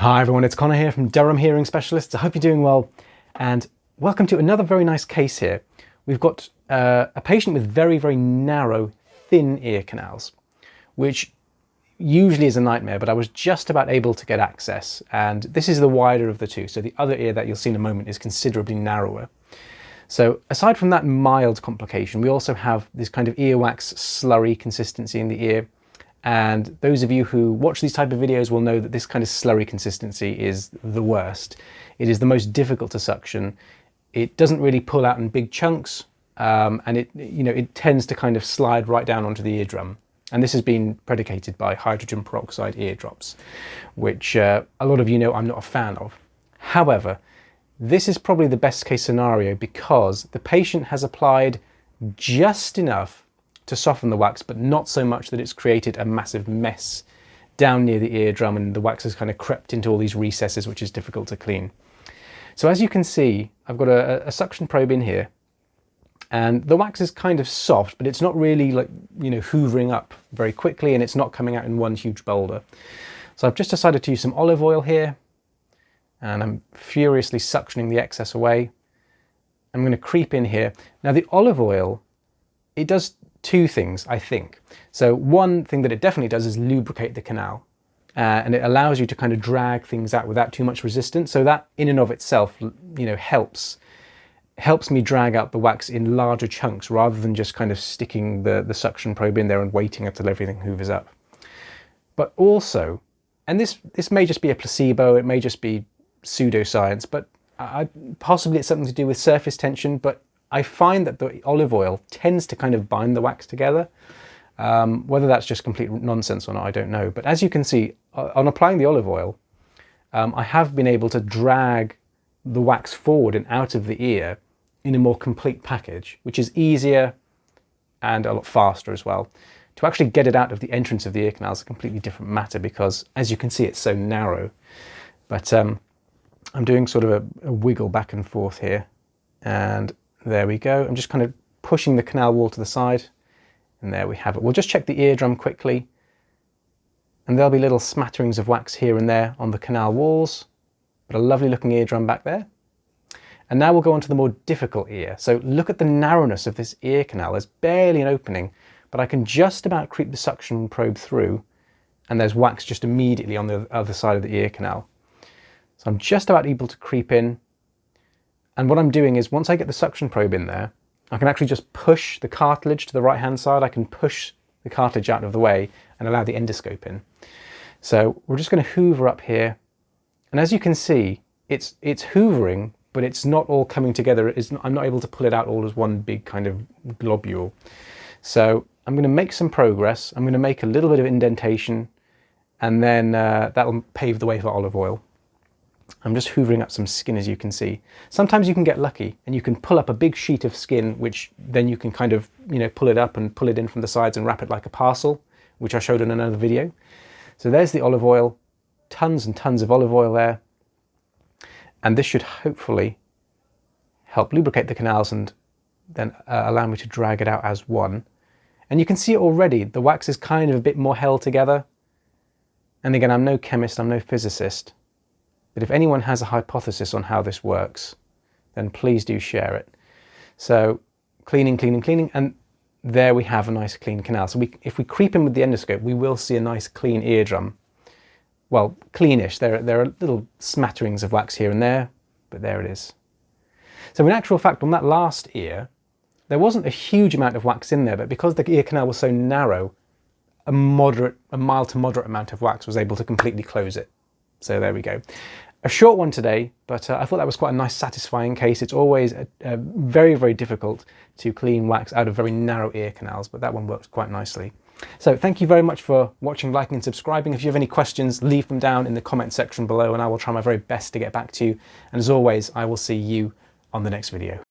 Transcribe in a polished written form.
Hi everyone, it's Connor here from Durham Hearing Specialists. I hope you're doing well and welcome to another very nice case here. We've got a patient with very, very narrow, thin ear canals, which usually is a nightmare, but I was just about able to get access, and this is the wider of the two. So the other ear that you'll see in a moment is considerably narrower. So aside from that mild complication, we also have this kind of earwax slurry consistency in the ear. And those of you who watch these type of videos will know that this kind of slurry consistency is the worst. It is the most difficult to suction. It doesn't really pull out in big chunks, and it tends to kind of slide right down onto the eardrum. And this has been predicated by hydrogen peroxide eardrops, which a lot of you know I'm not a fan of. However, this is probably the best case scenario because the patient has applied just enough to soften the wax, but not so much that it's created a massive mess down near the eardrum and the wax has kind of crept into all these recesses, which is difficult to clean. So as you can see, I've got a suction probe in here, and the wax is kind of soft, but it's not really hoovering up very quickly, and it's not coming out in one huge boulder. So I've just decided to use some olive oil here, and I'm furiously suctioning the excess away. I'm going to creep in here. Now the olive oil, it does two things, I think. So one thing that it definitely does is lubricate the canal, and it allows you to kind of drag things out without too much resistance. So that in and of itself, helps me drag out the wax in larger chunks rather than just kind of sticking the suction probe in there and waiting until everything hoovers up. But also, and this may just be a placebo, it may just be pseudoscience, but possibly it's something to do with surface tension, but I find that the olive oil tends to kind of bind the wax together. Whether that's just complete nonsense or not, I don't know. But as you can see, on applying the olive oil, I have been able to drag the wax forward and out of the ear in a more complete package, which is easier and a lot faster as well. To actually get it out of the entrance of the ear canal is a completely different matter because, as you can see, it's so narrow. But I'm doing sort of a wiggle back and forth here, and there we go. I'm just kind of pushing the canal wall to the side, and there we have it. We'll just check the eardrum quickly, and there'll be little smatterings of wax here and there on the canal walls, but a lovely looking eardrum back there. And now we'll go on to the more difficult ear. So look at the narrowness of this ear canal. There's barely an opening, but I can just about creep the suction probe through, and there's wax just immediately on the other side of the ear canal. So I'm just about able to creep in. And what I'm doing is, once I get the suction probe in there, I can actually just push the cartilage to the right-hand side. I can push the cartilage out of the way and allow the endoscope in. So we're just going to hoover up here. And as you can see, it's hoovering, but it's not all coming together. I'm not able to pull it out all as one big kind of globule. So I'm going to make some progress. I'm going to make a little bit of indentation, and then that will pave the way for olive oil. I'm just hoovering up some skin, as you can see. Sometimes you can get lucky and you can pull up a big sheet of skin, which then you can kind of, pull it up and pull it in from the sides and wrap it like a parcel, which I showed in another video. So there's the olive oil, tons and tons of olive oil there. And this should hopefully help lubricate the canals and then allow me to drag it out as one. And you can see it already, the wax is kind of a bit more held together. And again, I'm no chemist, I'm no physicist. But if anyone has a hypothesis on how this works, then please do share it. So cleaning, cleaning, cleaning, and there we have a nice clean canal. So if we creep in with the endoscope, we will see a nice clean eardrum. Well, cleanish. There are little smatterings of wax here and there, but there it is. So in actual fact, on that last ear, there wasn't a huge amount of wax in there, but because the ear canal was so narrow, a mild to moderate amount of wax was able to completely close it. So there we go. A short one today, but I thought that was quite a nice, satisfying case. It's always very, very difficult to clean wax out of very narrow ear canals, but that one works quite nicely. So thank you very much for watching, liking and subscribing. If you have any questions, leave them down in the comment section below and I will try my very best to get back to you. And as always, I will see you on the next video.